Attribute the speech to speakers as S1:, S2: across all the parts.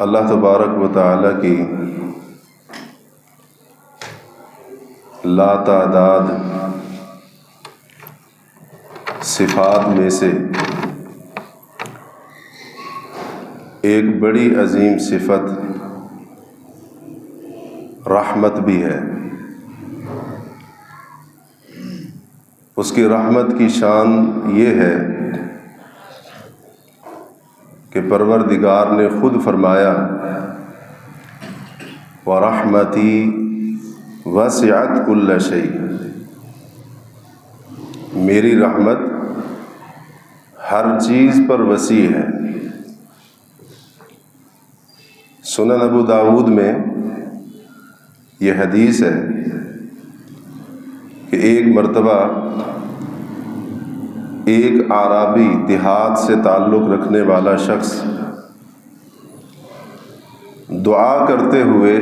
S1: اللہ تبارک و تعالیٰ کی لاتعداد صفات میں سے ایک بڑی عظیم صفت رحمت بھی ہے۔ اس کی رحمت کی شان یہ ہے کہ پروردگار نے خود فرمایا وَرَحْمَتِي وَسِعَتْ كُلَّ شَيْءٍ، میری رحمت ہر چیز پر وسیع ہے۔ سنن ابو داؤد میں یہ حدیث ہے کہ ایک مرتبہ ایک اعرابی دیہات سے تعلق رکھنے والا شخص دعا کرتے ہوئے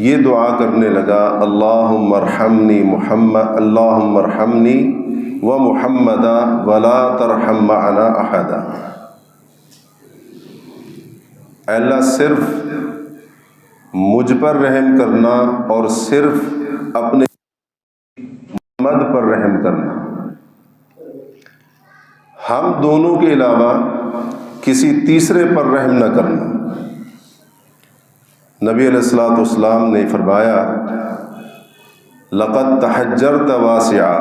S1: یہ دعا کرنے لگا اللہم ارحمنی محمد، اللہم ارحمنی و محمدا ولا ترحم معنا احدا، اے اللہ صرف مجھ پر رحم کرنا اور صرف اپنے محمد پر رحم کرنا، ہم دونوں کے علاوہ کسی تیسرے پر رحم نہ کرنا۔ نبی علیہ الصلوۃ والسلام نے فرمایا لقد تحجرت واسعا،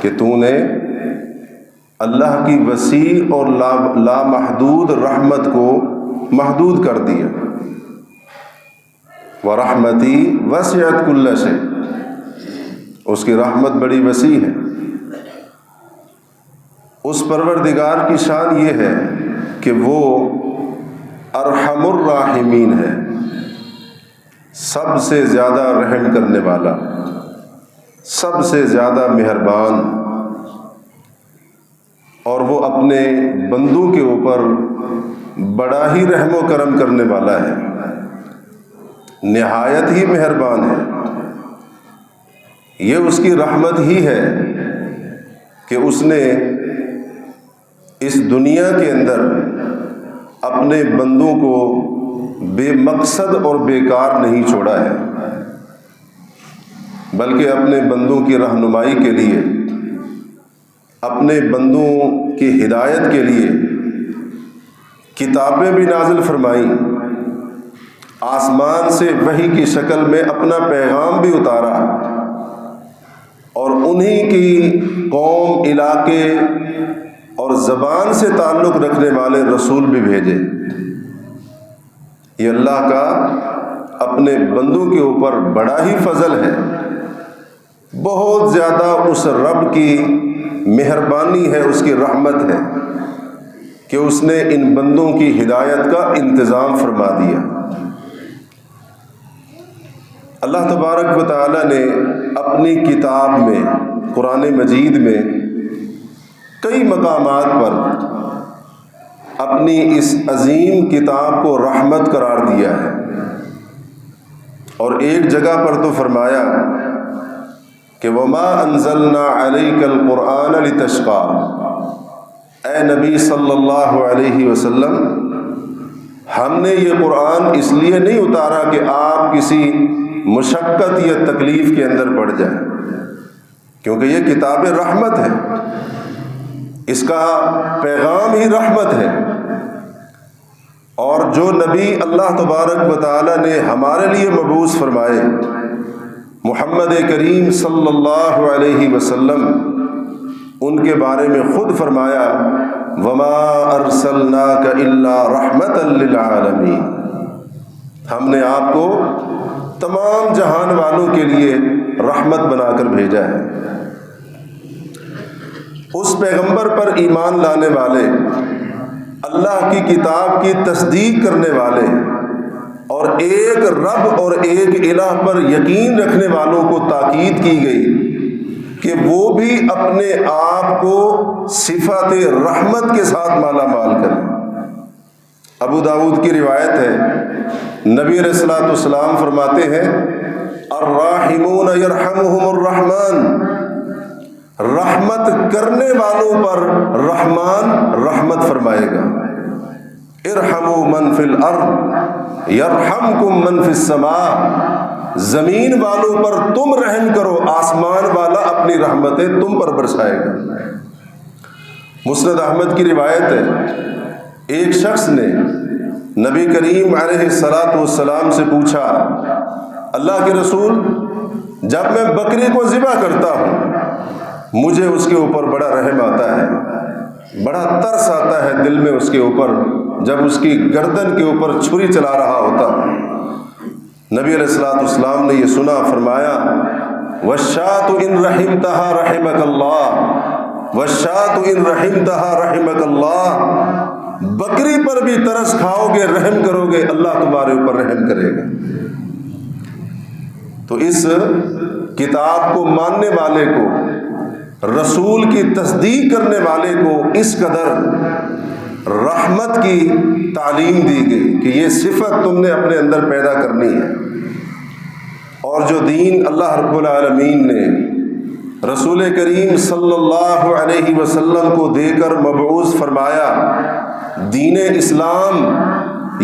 S1: کہ تو نے اللہ کی وسیع اور لامحدود رحمت کو محدود کر دیا۔ وَرَحْمَتِي وَسِعَتْ كُلَّ شَيْءٍ، اس کی رحمت بڑی وسیع ہے۔ اس پروردگار کی شان یہ ہے کہ وہ ارحم الراحمین ہے، سب سے زیادہ رحم کرنے والا، سب سے زیادہ مہربان، اور وہ اپنے بندوں کے اوپر بڑا ہی رحم و کرم کرنے والا ہے، نہایت ہی مہربان ہے۔ یہ اس کی رحمت ہی ہے کہ اس نے اس دنیا کے اندر اپنے بندوں کو بے مقصد اور بیکار نہیں چھوڑا ہے، بلکہ اپنے بندوں کی رہنمائی کے لیے، اپنے بندوں کی ہدایت کے لیے کتابیں بھی نازل فرمائیں، آسمان سے وحی کی شکل میں اپنا پیغام بھی اتارا، اور انہی کی قوم، علاقے اور زبان سے تعلق رکھنے والے رسول بھی بھیجے۔ یہ اللہ کا اپنے بندوں کے اوپر بڑا ہی فضل ہے، بہت زیادہ اس رب کی مہربانی ہے، اس کی رحمت ہے کہ اس نے ان بندوں کی ہدایت کا انتظام فرما دیا۔ اللہ تبارک و تعالی نے اپنی کتاب میں، قرآن مجید میں کئی مقامات پر اپنی اس عظیم کتاب کو رحمت قرار دیا ہے، اور ایک جگہ پر تو فرمایا کہ وَمَا أَنزَلْنَا عَلَيْكَ الْقُرْآنَ لِتَشْقَىٰ، اے نبی صلی اللہ علیہ وسلم، ہم نے یہ قرآن اس لیے نہیں اتارا کہ آپ کسی مشقت یا تکلیف کے اندر پڑ جائیں، کیونکہ یہ کتاب رحمت ہے، اس کا پیغام ہی رحمت ہے، اور جو نبی اللہ تبارک و تعالی نے ہمارے لیے مبعوث فرمائے، محمد کریم صلی اللہ علیہ وسلم، ان کے بارے میں خود فرمایا وَمَا أَرْسَلْنَاكَ إِلَّا رَحْمَةً لِّلْعَالَمِينَ، ہم نے آپ کو تمام جہان والوں کے لیے رحمت بنا کر بھیجا ہے۔ اس پیغمبر پر ایمان لانے والے، اللہ کی کتاب کی تصدیق کرنے والے، اور ایک رب اور ایک الہ پر یقین رکھنے والوں کو تاکید کی گئی کہ وہ بھی اپنے آپ کو صفات رحمت کے ساتھ مالا مال کریں۔ ابو داؤد کی روایت ہے، نبی علیہ الصلوۃ والسلام فرماتے ہیں الراحمون یرحمہم الرحمن، رحمت کرنے والوں پر رحمان رحمت فرمائے گا۔ ارحموا من فی الارض یرحمکم من فی السماء، زمین والوں پر تم رحم کرو، آسمان والا اپنی رحمتیں تم پر برسائے گا۔ مسند احمد کی روایت ہے، ایک شخص نے نبی کریم علیہ الصلاۃ والسلام سے پوچھا، اللہ کے رسول، جب میں بکری کو ذبح کرتا ہوں مجھے اس کے اوپر بڑا رحم آتا ہے، بڑا ترس آتا ہے دل میں اس کے اوپر، جب اس کی گردن کے اوپر چھری چلا رہا ہوتا ہوں۔ نبی علیہ الصلوۃ والسلام نے یہ سنا، فرمایا وَالشَّاةُ إِن رَحِمْتَهَا رَحِمَكَ اللَّهُ وَالشَّاةُ إِن رَحِمْتَهَا رَحِمَكَ اللَّهُ، بکری پر بھی ترس کھاؤ گے، رحم کرو گے، اللہ تمہارے اوپر رحم کرے گا۔ تو اس کتاب کو ماننے والے کو، رسول کی تصدیق کرنے والے کو اس قدر رحمت کی تعلیم دی گئی کہ یہ صفت تم نے اپنے اندر پیدا کرنی ہے۔ اور جو دین اللہ رب العالمین نے رسول کریم صلی اللہ علیہ وسلم کو دے کر مبعوث فرمایا، دین اسلام،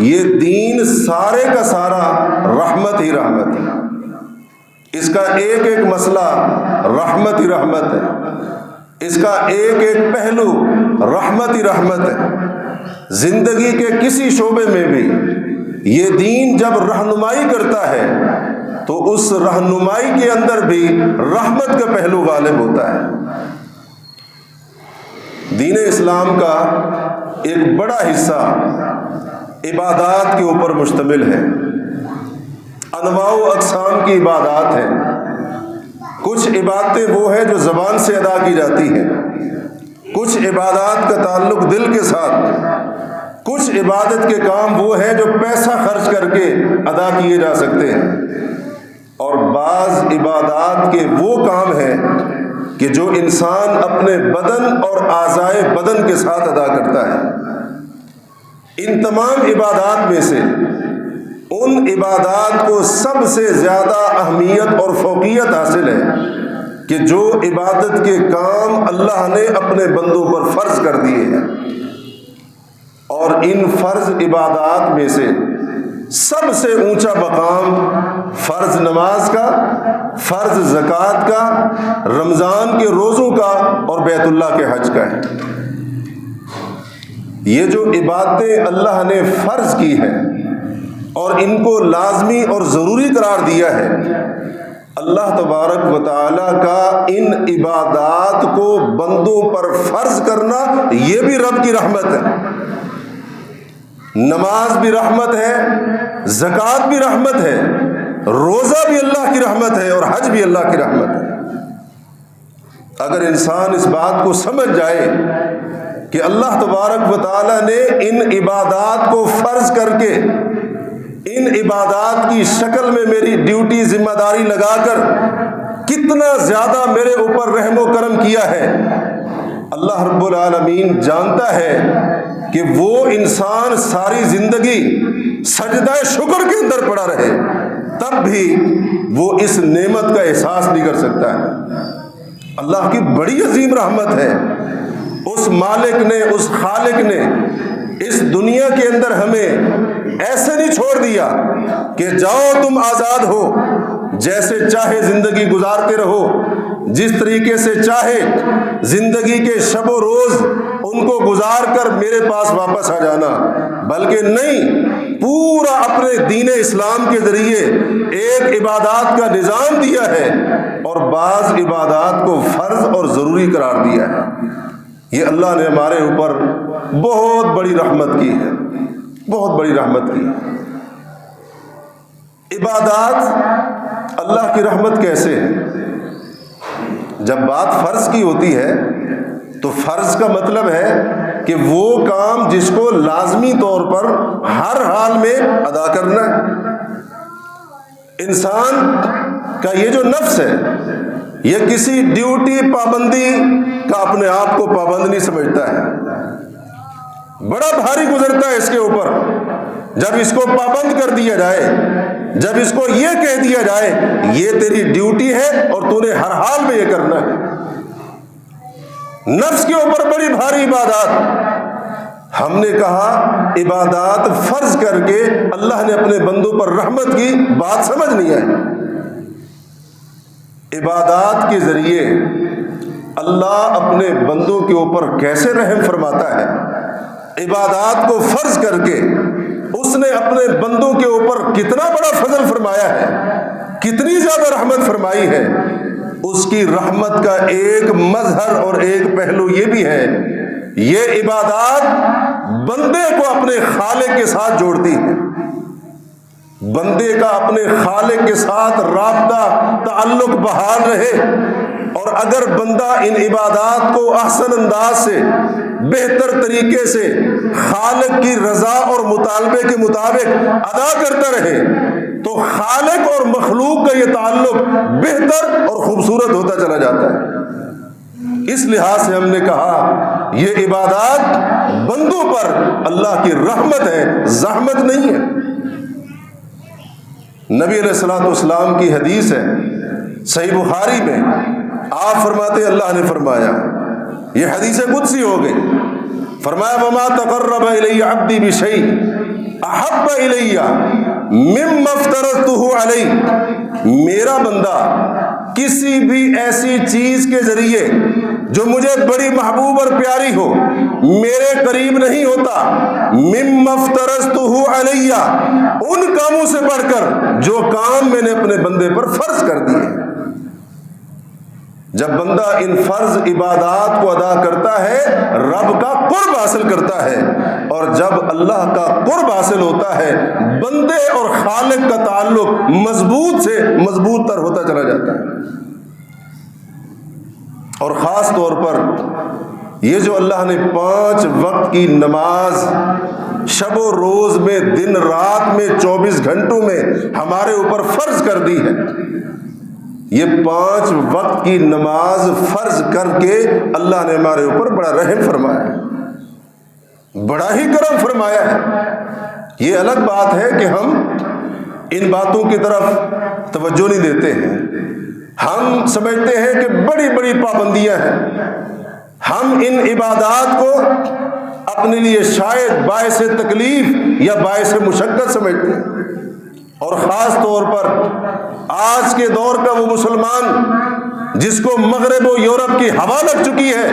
S1: یہ دین سارے کا سارا رحمت ہی رحمت ہے۔ اس کا ایک ایک مسئلہ رحمت ہی رحمت ہے، اس کا ایک ایک پہلو رحمت ہی رحمت ہے۔ زندگی کے کسی شعبے میں بھی یہ دین جب رہنمائی کرتا ہے تو اس رہنمائی کے اندر بھی رحمت کا پہلو غالب ہوتا ہے۔ دین اسلام کا ایک بڑا حصہ عبادات کے اوپر مشتمل ہے، انواع و اقسام کی عبادات ہیں۔ کچھ عبادتیں وہ ہیں جو زبان سے ادا کی جاتی ہیں، کچھ عبادات کا تعلق دل کے ساتھ، کچھ عبادت کے کام وہ ہیں جو پیسہ خرچ کر کے ادا کیے جا سکتے ہیں، اور بعض عبادات کے وہ کام ہیں کہ جو انسان اپنے بدن اور اعضائے بدن کے ساتھ ادا کرتا ہے۔ ان تمام عبادات میں سے ان عبادات کو سب سے زیادہ اہمیت اور فوقیت حاصل ہے کہ جو عبادت کے کام اللہ نے اپنے بندوں پر فرض کر دیے ہیں، اور ان فرض عبادات میں سے سب سے اونچا مقام فرض نماز کا، فرض زکوٰۃ کا، رمضان کے روزوں کا اور بیت اللہ کے حج کا ہے۔ یہ جو عبادتیں اللہ نے فرض کی ہیں اور ان کو لازمی اور ضروری قرار دیا ہے، اللہ تبارک و تعالیٰ کا ان عبادات کو بندوں پر فرض کرنا یہ بھی رب کی رحمت ہے۔ نماز بھی رحمت ہے، زکوٰۃ بھی رحمت ہے، روزہ بھی اللہ کی رحمت ہے، اور حج بھی اللہ کی رحمت ہے۔ اگر انسان اس بات کو سمجھ جائے کہ اللہ تبارک و تعالیٰ نے ان عبادات کو فرض کر کے ان عبادات کی شکل میں میری ڈیوٹی، ذمہ داری لگا کر کتنا زیادہ میرے اوپر رحم و کرم کیا ہے، اللہ رب العالمین جانتا ہے کہ وہ انسان ساری زندگی سجدہ شکر کے اندر پڑا رہے تب بھی وہ اس نعمت کا احساس نہیں کر سکتا ہے۔ اللہ کی بڑی عظیم رحمت ہے، اس مالک نے، اس خالق نے اس دنیا کے اندر ہمیں ایسے نہیں چھوڑ دیا کہ جاؤ تم آزاد ہو، جیسے چاہے زندگی گزارتے رہو، جس طریقے سے چاہے زندگی کے شب و روز ان کو گزار کر میرے پاس واپس آ جانا، بلکہ نہیں، پورا اپنے دین اسلام کے ذریعے ایک عبادات کا نظام دیا ہے اور بعض عبادات کو فرض اور ضروری قرار دیا ہے۔ یہ اللہ نے ہمارے اوپر بہت بڑی رحمت کی ہے، بہت بڑی رحمت کی ہے۔ عبادات اللہ کی رحمت کیسے ہے؟ جب بات فرض کی ہوتی ہے تو فرض کا مطلب ہے کہ وہ کام جس کو لازمی طور پر ہر حال میں ادا کرنا ہے۔ انسان کا یہ جو نفس ہے یہ کسی ڈیوٹی، پابندی کا اپنے آپ کو پابند نہیں سمجھتا ہے، بڑا بھاری گزرتا ہے اس کے اوپر جب اس کو پابند کر دیا جائے، جب اس کو یہ کہہ دیا جائے یہ تیری ڈیوٹی ہے اور تو نے ہر حال میں یہ کرنا ہے۔ نفس کے اوپر بڑی بھاری عبادات. ہم نے کہا عبادات فرض کر کے اللہ نے اپنے بندوں پر رحمت کی بات سمجھ نہیں آئی. عبادات کے ذریعے اللہ اپنے بندوں کے اوپر کیسے رحم فرماتا ہے. عبادات کو فرض کر کے اس نے اپنے بندوں کے اوپر کتنا بڑا فضل فرمایا ہے، کتنی زیادہ رحمت فرمائی ہے. اس کی رحمت کا ایک مظہر اور ایک پہلو یہ بھی ہے، یہ عبادات بندے کو اپنے خالق کے ساتھ جوڑتی ہے. بندے کا اپنے خالق کے ساتھ رابطہ تعلق بحال رہے، اور اگر بندہ ان عبادات کو احسن انداز سے بہتر طریقے سے خالق کی رضا اور مطالبے کے مطابق ادا کرتا رہے تو خالق اور مخلوق کا یہ تعلق بہتر اور خوبصورت ہوتا چلا جاتا ہے. اس لحاظ سے ہم نے کہا یہ عبادات بندوں پر اللہ کی رحمت ہے، زحمت نہیں ہے. نبی علیہ الصلوۃ والسلام کی حدیث ہے صحیح بخاری میں، آپ فرماتے ہیں اللہ نے فرمایا، یہ حدیث قدسی ہو گئی، فرمایا وما تقرب الی عبدی بشیء احب الی مما افترضته علیہ. میرا بندہ کسی بھی ایسی چیز کے ذریعے جو مجھے بڑی محبوب اور پیاری ہو میرے قریب نہیں ہوتا، مما افترضته علیہ، ان کاموں سے بڑھ کر جو کام میں نے اپنے بندے پر فرض کر دیے. جب بندہ ان فرض عبادات کو ادا کرتا ہے رب کا قرب حاصل کرتا ہے، اور جب اللہ کا قرب حاصل ہوتا ہے بندے اور خالق کا تعلق مضبوط سے مضبوط تر ہوتا چلا جاتا ہے. اور خاص طور پر یہ جو اللہ نے 5 وقت کی نماز شب و روز میں دن رات میں 24 گھنٹوں میں ہمارے اوپر فرض کر دی ہے، یہ 5 وقت کی نماز فرض کر کے اللہ نے ہمارے اوپر بڑا رحم فرمایا ہے، بڑا ہی کرم فرمایا ہے. یہ الگ بات ہے کہ ہم ان باتوں کی طرف توجہ نہیں دیتے ہیں، ہم سمجھتے ہیں کہ بڑی بڑی پابندیاں ہیں، ہم ان عبادات کو اپنے لیے شاید باعث تکلیف یا باعث مشقت سمجھتے ہیں. اور خاص طور پر آج کے دور کا وہ مسلمان جس کو مغرب و یورپ کی ہوا لگ چکی ہے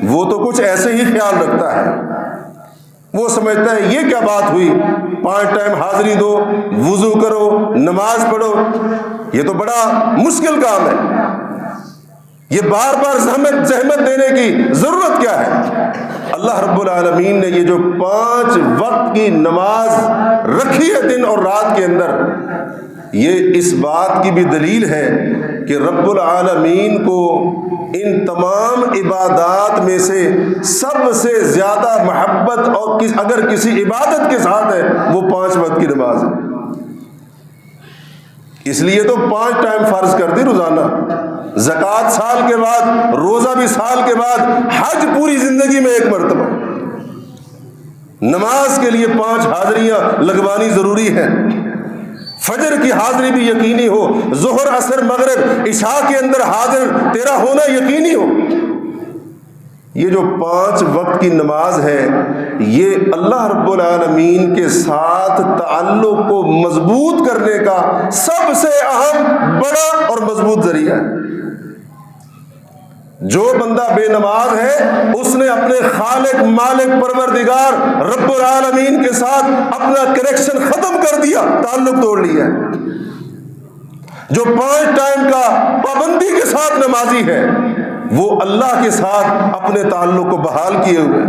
S1: وہ تو کچھ ایسے ہی خیال رکھتا ہے، وہ سمجھتا ہے یہ کیا بات ہوئی، 5 ٹائم حاضری دو، وضو کرو، نماز پڑھو، یہ تو بڑا مشکل کام ہے، یہ بار بار زحمت دینے کی ضرورت کیا ہے. اللہ رب العالمین نے یہ جو 5 وقت کی نماز رکھی ہے دن اور رات کے اندر، یہ اس بات کی بھی دلیل ہے کہ رب العالمین کو ان تمام عبادات میں سے سب سے زیادہ محبت اور اگر کسی عبادت کے ساتھ ہے وہ 5 وقت کی نماز ہے. اس لیے تو 5 ٹائم فرض کر دی روزانہ، زکوٰۃ سال کے بعد، روزہ بھی سال کے بعد، حج پوری زندگی میں 1 مرتبہ. نماز کے لیے 5 حاضریاں لگوانی ضروری ہے، فجر کی حاضری بھی یقینی ہو، ظہر عصر مغرب عشاء کے اندر حاضر تیرا ہونا یقینی ہو. یہ جو 5 وقت کی نماز ہے یہ اللہ رب العالمین کے ساتھ تعلق کو مضبوط کرنے کا سب سے اہم بڑا اور مضبوط ذریعہ ہے. جو بندہ بے نماز ہے اس نے اپنے خالق مالک پروردگار رب العالمین کے ساتھ اپنا کنیکشن ختم کر دیا، تعلق توڑ لیا. جو 5 ٹائم کا پابندی کے ساتھ نمازی ہے وہ اللہ کے ساتھ اپنے تعلق کو بحال کیے ہوئے.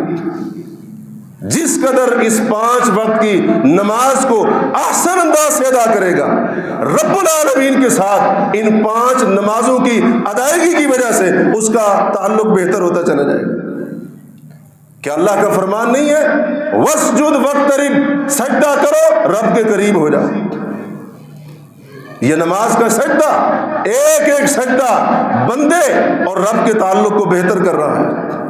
S1: جس قدر اس 5 وقت کی نماز کو احسن انداز سے ادا کرے گا رب العالمین کے ساتھ ان 5 نمازوں کی ادائیگی کی وجہ سے اس کا تعلق بہتر ہوتا چلا جائے گا. کیا اللہ کا فرمان نہیں ہے وَاسْجُدْ وَاقْتَرِبْ، سجدہ کرو رب کے قریب ہو جاؤ. یہ نماز کا سجدہ ایک ایک سجدہ بندے اور رب کے تعلق کو بہتر کر رہا ہے.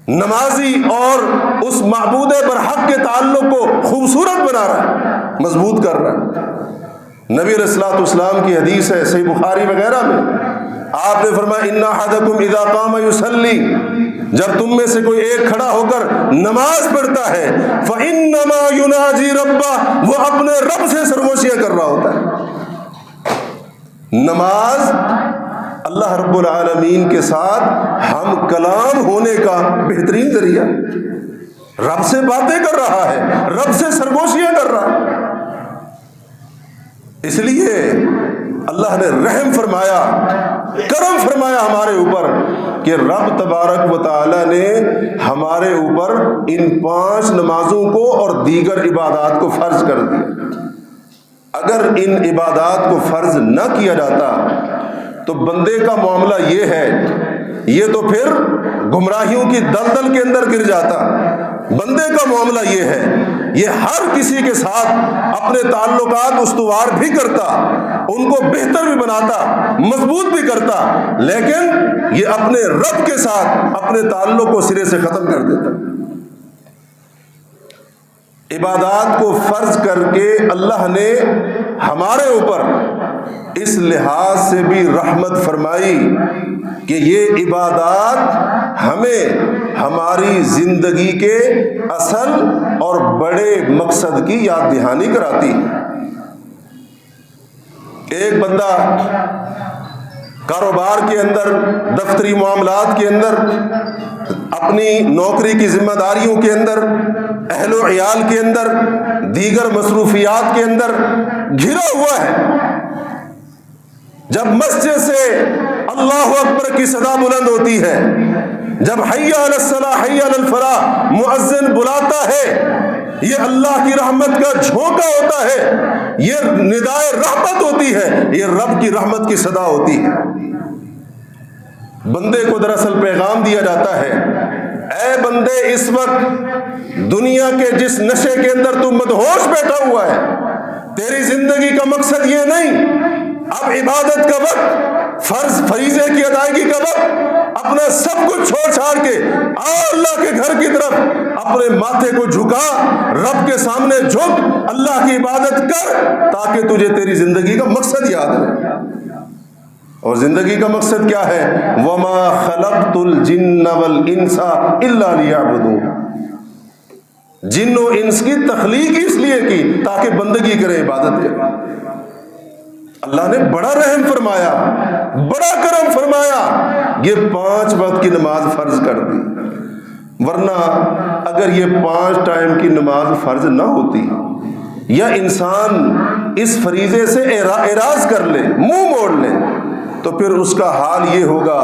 S1: نمازی اور اس معبود برحق کے تعلق کو خوبصورت بنا رہا ہے، مضبوط کر رہا ہے. نبی علیہ الصلوۃ والسلام کی حدیث ہے صحیح بخاری وغیرہ میں، آپ نے فرمایا ان احدکم اذا قام یصلی، جب تم میں سے کوئی ایک کھڑا ہو کر نماز پڑھتا ہے فانما یناجی ربہ، وہ اپنے رب سے سرگوشیاں کر رہا ہوتا ہے۔ نماز اللہ رب العالمین کے ساتھ ہم کلام ہونے کا بہترین ذریعہ، رب سے باتیں کر رہا ہے، رب سے سرگوشیاں کر رہا ہے۔ اس لیے اللہ نے رحم فرمایا، کرم فرمایا ہمارے اوپر کہ رب تبارک و تعالی نے ہمارے اوپر ان 5 نمازوں کو اور دیگر عبادات کو فرض کر دیا۔ اگر ان عبادات کو فرض نہ کیا جاتا تو بندے کا معاملہ یہ ہے، یہ تو پھر گمراہیوں کی دلدل کے اندر گر جاتا۔ بندے کا معاملہ یہ ہے، یہ ہر کسی کے ساتھ اپنے تعلقات استوار بھی کرتا، ان کو بہتر بھی بناتا، مضبوط بھی کرتا، لیکن یہ اپنے رب کے ساتھ اپنے تعلق کو سرے سے ختم کر دیتا۔ عبادات کو فرض کر کے اللہ نے ہمارے اوپر اس لحاظ سے بھی رحمت فرمائی کہ یہ عبادات ہمیں ہماری زندگی کے اصل اور بڑے مقصد کی یاد دہانی کراتی۔ ایک بندہ کاروبار کے اندر، دفتری معاملات کے اندر، اپنی نوکری کی ذمہ داریوں کے اندر، اہل و عیال کے اندر، دیگر مصروفیات کے اندر گھرا ہوا ہے، جب مسجد سے اللہ اکبر کی صدا بلند ہوتی ہے، جب حی علی الصلاۃ حی علی الفلاح مؤذن بلاتا ہے، یہ اللہ کی رحمت کا جھونکا ہوتا ہے، یہ ندائے رحمت ہوتی ہے، یہ رب کی رحمت کی صدا ہوتی ہے۔ بندے کو دراصل پیغام دیا جاتا ہے، اے بندے اس وقت دنیا کے جس نشے کے اندر تو مدہوش بیٹھا ہوا ہے، تیری زندگی کا مقصد یہ نہیں، اب عبادت کا وقت، فرض فریضے کی ادائیگی کا وقت، اپنا سب کچھ چھوڑ چھاڑ کے آ اللہ کے گھر کی طرف، اپنے ماتھے کو جھکا، رب کے سامنے جھک، اللہ کی عبادت کر تاکہ تجھے تیری زندگی کا مقصد یاد رہے۔ اور زندگی کا مقصد کیا ہے؟ وَمَا خَلَقْتُ الْجِنَّ وَالْإِنسَ إِلَّا لِيَعْبُدُونِ، جن و انس کی تخلیق اس لیے کی تاکہ بندگی کریں، عبادت کریں۔ اللہ نے بڑا رحم فرمایا، بڑا کرم فرمایا، یہ 5 وقت کی نماز فرض کر دی، ورنہ اگر یہ 5 ٹائم کی نماز فرض نہ ہوتی یا انسان اس فریضے سے اعراض کر لے، منہ موڑ لے، تو پھر اس کا حال یہ ہوگا،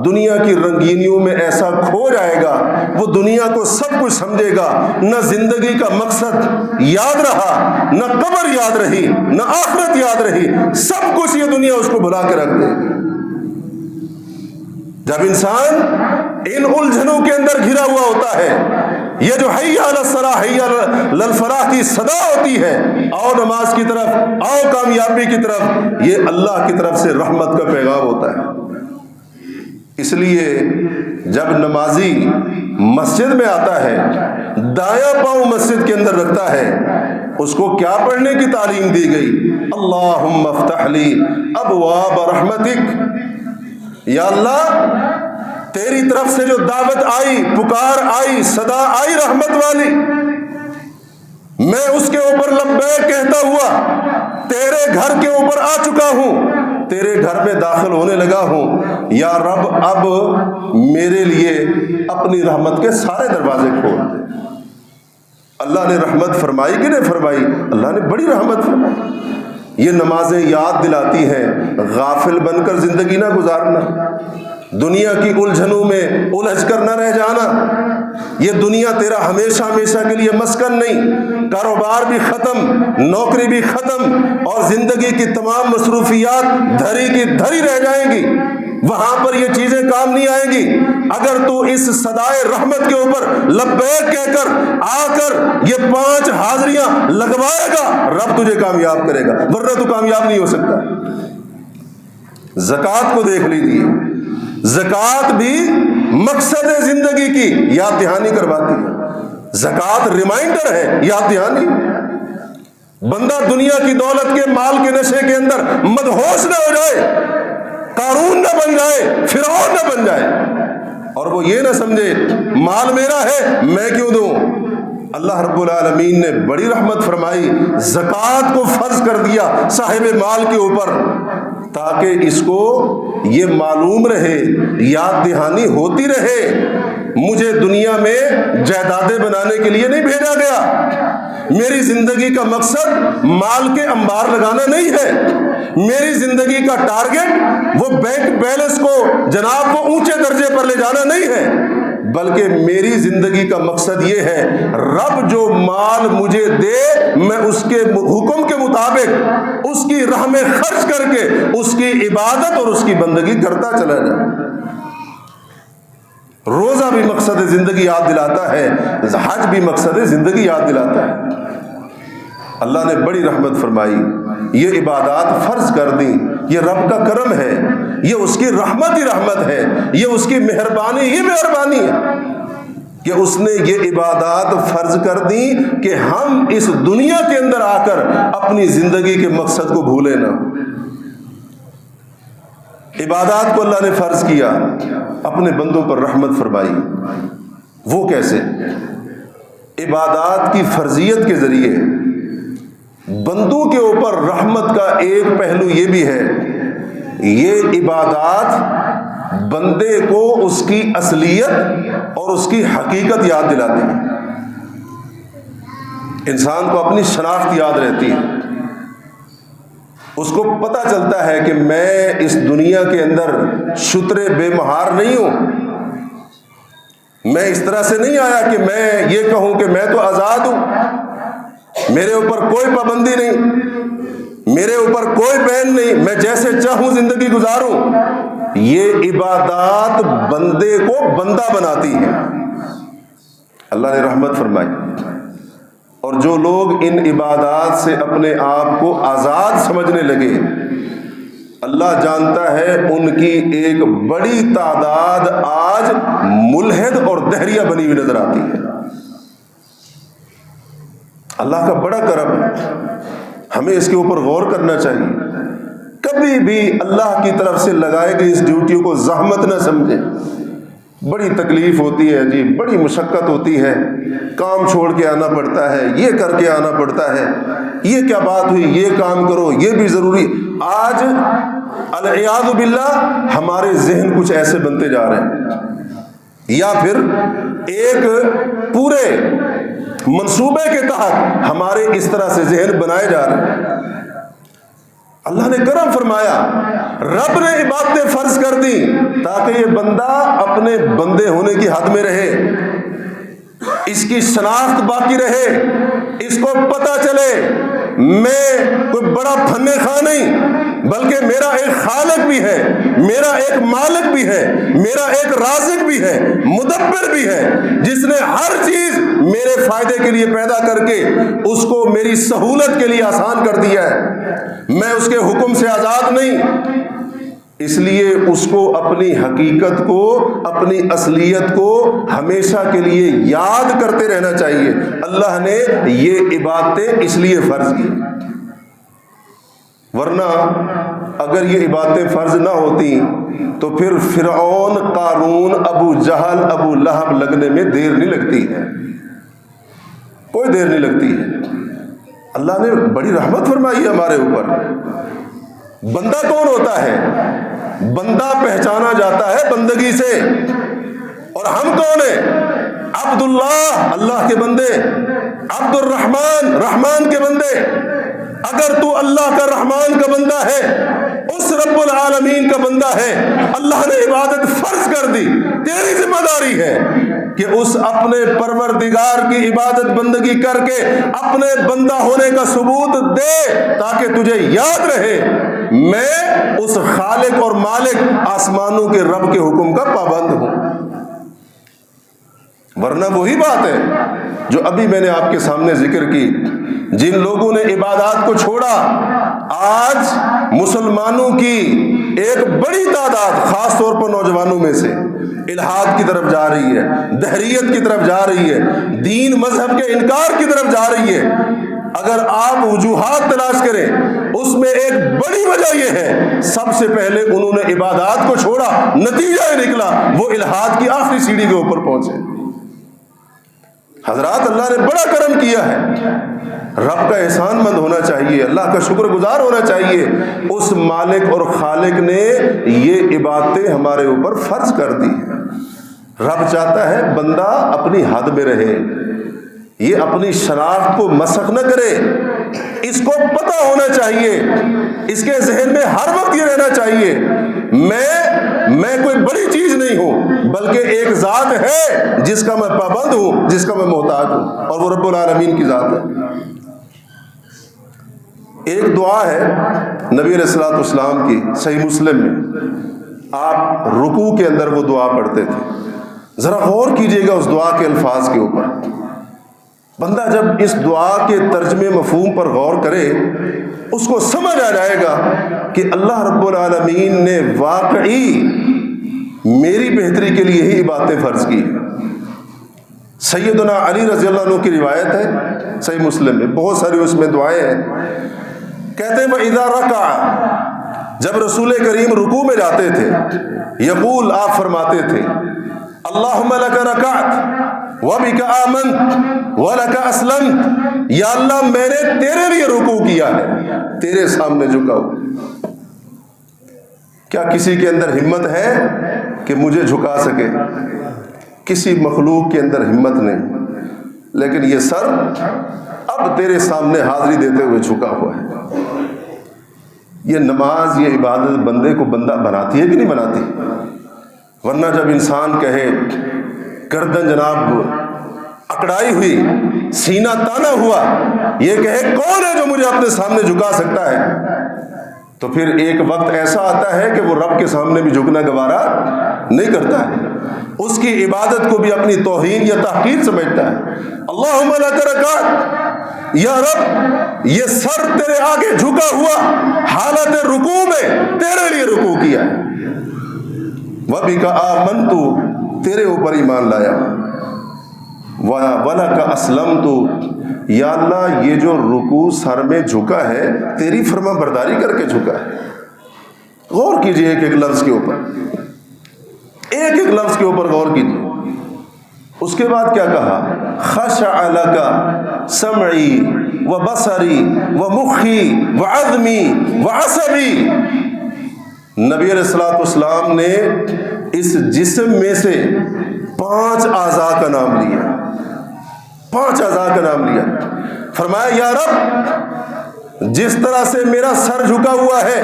S1: دنیا کی رنگینیوں میں ایسا کھو جائے گا، وہ دنیا کو سب کچھ سمجھے گا، نہ زندگی کا مقصد یاد رہا، نہ قبر یاد رہی، نہ آخرت یاد رہی، سب کچھ یہ دنیا اس کو بھلا کے رکھ دے گی۔ جب انسان ان الجھنوں کے اندر گھرا ہوا ہوتا ہے، یہ جو حی علی الصلاۃ حی علی الفلاح کی صدا ہوتی ہے، آؤ نماز کی طرف، آؤ کامیابی کی طرف، یہ اللہ کی طرف سے رحمت کا پیغام ہوتا ہے۔ اس لیے جب نمازی مسجد میں آتا ہے، دایاں پاؤں مسجد کے اندر رکھتا ہے، اس کو کیا پڑھنے کی تعلیم دی گئی؟ اللہم افتح لی ابواب رحمتک، یا اللہ تیری طرف سے جو دعوت آئی، پکار آئی، صدا آئی رحمت والی، میں اس کے اوپر لبیک کہتا ہوا تیرے گھر کے اوپر آ چکا ہوں، تیرے گھر میں داخل ہونے لگا ہوں، یا رب اب میرے لیے اپنی رحمت کے سارے دروازے کھول دے۔ اللہ نے رحمت فرمائی کہ نہیں فرمائی؟ اللہ نے بڑی رحمت فرمائی۔ یہ نمازیں یاد دلاتی ہیں غافل بن کر زندگی نہ گزارنا، دنیا کی الجھنوں میں الجھ کر نہ رہ جانا۔ یہ دنیا تیرا ہمیشہ ہمیشہ کے لیے مسکن نہیں، کاروبار بھی ختم، نوکری بھی ختم، اور زندگی کی تمام مصروفیات دھری کی دھری رہ جائیں گی، وہاں پر یہ چیزیں کام نہیں آئیں گی۔ اگر تو اس صدائے رحمت کے اوپر لبیک کہہ کر آ کر یہ 5 حاضریاں لگوائے گا، رب تجھے کامیاب کرے گا، ورنہ تو کامیاب نہیں ہو سکتا۔ زکوٰۃ کو دیکھ لیجیے، زکوٰۃ بھی مقصد زندگی کی یاد دہانی کرواتی ہے، زکوٰۃ ریمائنڈر ہے، یاد دہانی۔ بندہ دنیا کی دولت کے، مال کے نشے کے اندر مدہوش نہ ہو جائے، قارون نہ بن جائے، فرعون نہ بن جائے، اور وہ یہ نہ سمجھے مال میرا ہے میں کیوں دوں۔ اللہ رب العالمین نے بڑی رحمت فرمائی، زکوٰۃ کو فرض کر دیا صاحب مال کے اوپر، تاکہ اس کو یہ معلوم رہے، یاد دہانی ہوتی رہے، مجھے دنیا میں جائیدادیں بنانے کے لیے نہیں بھیجا گیا، میری زندگی کا مقصد مال کے انبار لگانا نہیں ہے، میری زندگی کا ٹارگٹ وہ بینک بیلنس کو جناب وہ اونچے درجے پر لے جانا نہیں ہے، بلکہ میری زندگی کا مقصد یہ ہے رب جو مال مجھے دے میں اس کے حکم کے مطابق اس کی راہ میں خرچ کر کے اس کی عبادت اور اس کی بندگی کرتا چلا جائے۔ روزہ بھی مقصد زندگی یاد دلاتا ہے، حج بھی مقصد زندگی یاد دلاتا ہے۔ اللہ نے بڑی رحمت فرمائی، یہ عبادات فرض کر دیں، یہ رب کا کرم ہے، یہ اس کی رحمت ہی رحمت ہے، یہ اس کی مہربانی ہی مہربانی ہے کہ اس نے یہ عبادات فرض کر دی کہ ہم اس دنیا کے اندر آ کر اپنی زندگی کے مقصد کو بھولے نہ۔ عبادات کو اللہ نے فرض کیا، اپنے بندوں پر رحمت فرمائی۔ وہ کیسے؟ عبادات کی فرضیت کے ذریعے بندوں کے اوپر رحمت کا ایک پہلو یہ بھی ہے، یہ عبادات بندے کو اس کی اصلیت اور اس کی حقیقت یاد دلاتی ہے، انسان کو اپنی شناخت یاد رہتی ہے، اس کو پتہ چلتا ہے کہ میں اس دنیا کے اندر شتر بے مہار نہیں ہوں، میں اس طرح سے نہیں آیا کہ میں یہ کہوں کہ میں تو آزاد ہوں، میرے اوپر کوئی پابندی نہیں، میرے اوپر کوئی بین نہیں، میں جیسے چاہوں زندگی گزاروں۔ یہ عبادات بندے کو بندہ بناتی ہے، اللہ نے رحمت فرمائی۔ اور جو لوگ ان عبادات سے اپنے آپ کو آزاد سمجھنے لگے، اللہ جانتا ہے ان کی ایک بڑی تعداد آج ملحد اور دہریہ بنی ہوئی نظر آتی ہے۔ اللہ کا بڑا کرم ہے، ہمیں اس کے اوپر غور کرنا چاہیے، کبھی بھی اللہ کی طرف سے لگائے گئے اس ڈیوٹیوں کو زحمت نہ سمجھیں۔ بڑی تکلیف ہوتی ہے جی، بڑی مشقت ہوتی ہے، کام چھوڑ کے آنا پڑتا ہے، یہ کر کے آنا پڑتا ہے، یہ کیا بات ہوئی، یہ کام کرو، یہ بھی ضروری۔ آج العیاذ باللہ ہمارے ذہن کچھ ایسے بنتے جا رہے ہیں، یا پھر ایک پورے منصوبے کے تحت ہمارے اس طرح سے ذہن بنائے جا رہے ہیں۔ اللہ نے کرم فرمایا، رب نے عبادتیں فرض کر دی تاکہ یہ بندہ اپنے بندے ہونے کی حد میں رہے، اس کی شناخت باقی رہے، اس کو پتہ چلے میں کوئی بڑا فن خواہ نہیں، بلکہ میرا ایک خالق بھی ہے، میرا ایک مالک بھی ہے، میرا ایک رازق بھی ہے، مدبر بھی ہے، جس نے ہر چیز میرے فائدے کے لیے پیدا کر کے اس کو میری سہولت کے لیے آسان کر دیا ہے، میں اس کے حکم سے آزاد نہیں۔ اس لیے اس کو اپنی حقیقت کو، اپنی اصلیت کو ہمیشہ کے لیے یاد کرتے رہنا چاہیے۔ اللہ نے یہ عبادتیں اس لیے فرض کی، ورنہ اگر یہ عبادتیں فرض نہ ہوتی تو پھر فرعون، قارون، ابو جہل، ابو لہب لگنے میں دیر نہیں لگتی ہے، کوئی دیر نہیں لگتی ہے۔ اللہ نے بڑی رحمت فرمائی ہے ہمارے اوپر۔ بندہ کون ہوتا ہے؟ بندہ پہچانا جاتا ہے بندگی سے، اور ہم کون ہیں؟ عبداللہ، اللہ کے بندے، عبد الرحمن، رحمان کے بندے۔ اگر تو اللہ کا رحمان کا بندہ ہے، اس رب العالمین کا بندہ ہے، اللہ نے عبادت فرض کر دی، تیری ذمہ داری ہے کہ اس اپنے پروردگار کی عبادت بندگی کر کے اپنے بندہ ہونے کا ثبوت دے، تاکہ تجھے یاد رہے میں اس خالق اور مالک آسمانوں کے رب کے حکم کا پابند ہوں۔ ورنہ وہی بات ہے جو ابھی میں نے آپ کے سامنے ذکر کی، جن لوگوں نے عبادات کو چھوڑا، آج مسلمانوں کی ایک بڑی تعداد، خاص طور پر نوجوانوں میں سے، الحاد کی طرف جا رہی ہے، دہریت کی طرف جا رہی ہے، دین مذہب کے انکار کی طرف جا رہی ہے۔ اگر آپ وجوہات تلاش کریں اس میں ایک بڑی وجہ یہ ہے، سب سے پہلے انہوں نے عبادات کو چھوڑا، نتیجہ یہ نکلا وہ الحاد کی آخری سیڑھی کے اوپر پہنچے۔ حضرات اللہ نے بڑا کرم کیا ہے، رب کا احسان مند ہونا چاہیے، اللہ کا شکر گزار ہونا چاہیے، اس مالک اور خالق نے یہ عبادتیں ہمارے اوپر فرض کر دی ہیں۔ رب چاہتا ہے بندہ اپنی حد میں رہے، یہ اپنی شناخت کو مسخ نہ کرے، اس کو پتہ ہونا چاہیے، اس کے ذہن میں ہر وقت یہ رہنا چاہیے میں کوئی بڑی چیز نہیں ہوں، بلکہ ایک ذات ہے جس کا میں پابند ہوں، جس کا میں محتاج ہوں، اور وہ رب العالمین کی ذات ہے۔ ایک دعا ہے نبی علیہ الصلوۃ والسلام کی، صحیح مسلم میں آپ رکوع کے اندر وہ دعا پڑھتے تھے، ذرا غور کیجئے گا اس دعا کے الفاظ کے اوپر۔ بندہ جب اس دعا کے ترجمے مفہوم پر غور کرے اس کو سمجھ آ جائے گا کہ اللہ رب العالمین نے واقعی میری بہتری کے لیے ہی عبادتیں فرض کی۔ سیدنا علی رضی اللہ عنہ کی روایت ہے صحیح مسلم میں، بہت ساری اس میں دعائیں ہیں، کہتے ہیں وَإِذَا رَكَعَ، جب رسول کریم رکوع میں جاتے تھے، یقول آپ فرماتے تھے اللہم لک رکعت وبک آمنت ولک اسلمت، یا اللہ میں نے تیرے لیے رکوع کیا ہے، تیرے سامنے جھکا ہوں۔ کیا کسی کے اندر ہمت ہے کہ مجھے جھکا سکے؟ کسی مخلوق کے اندر ہمت نہیں، لیکن یہ سر اب تیرے سامنے حاضری دیتے ہوئے جھکا ہوا ہے۔ یہ نماز، یہ عبادت بندے کو بندہ بناتی ہے کہ نہیں بناتی؟ ورنہ جب انسان کہے گردن جناب اکڑائی ہوئی، سینہ تانا ہوا، یہ کہے کون ہے جو مجھے اپنے سامنے جھکا سکتا ہے، تو پھر ایک وقت ایسا آتا ہے کہ وہ رب کے سامنے بھی جھکنا گوارا نہیں کرتا ہے، اس کی عبادت کو بھی اپنی توہین یا تحقیر سمجھتا ہے۔ اللہم لک رکعت، یا رب یہ سر تیرے آگے جھکا ہوا حالت رکوع میں تیرے لیے رکوع کیا ہے، وَبِكَ آمَنْتُ، تیرے اوپر ایمان لایا، وَلَكَ أَسْلَمْتُ، یا اللہ یہ جو رکوع سر میں جھکا ہے تیری فرما برداری کر کے جھکا ہے۔ غور کیجئے ایک ایک لفظ کے اوپر، ایک ایک لفظ کے اوپر غور کیجئے۔ اس کے بعد کیا کہا؟ خشع لک سمعی و بصری و مخی و عظمی و عصبی، نبی علیہ الصلوۃ والسلام نے اس جسم میں سے 5 اعضاء کا نام لیا، 5 اعضاء کا نام لیا، فرمایا یا رب جس طرح سے میرا سر جھکا ہوا ہے،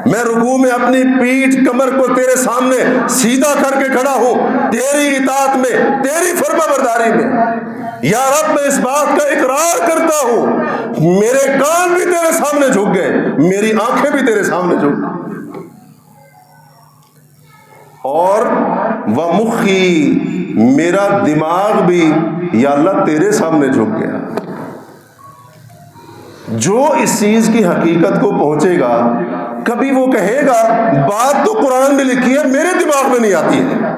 S1: میں رکوع میں اپنی پیٹھ کمر کو تیرے سامنے سیدھا کر کے کھڑا ہوں، تیری اطاعت میں، تیری فرما برداری میں، یا رب میں اس بات کا اقرار کرتا ہوں میرے کان بھی تیرے سامنے جھک گئے، میری آنکھیں بھی تیرے سامنے جھک گئی، اور وَمُخِّي، میرا دماغ بھی یا اللہ تیرے سامنے جھک گیا۔ جو اس چیز کی حقیقت کو پہنچے گا کبھی وہ کہے گا بات تو قرآن میں لکھی ہے میرے دماغ میں نہیں آتی ہے،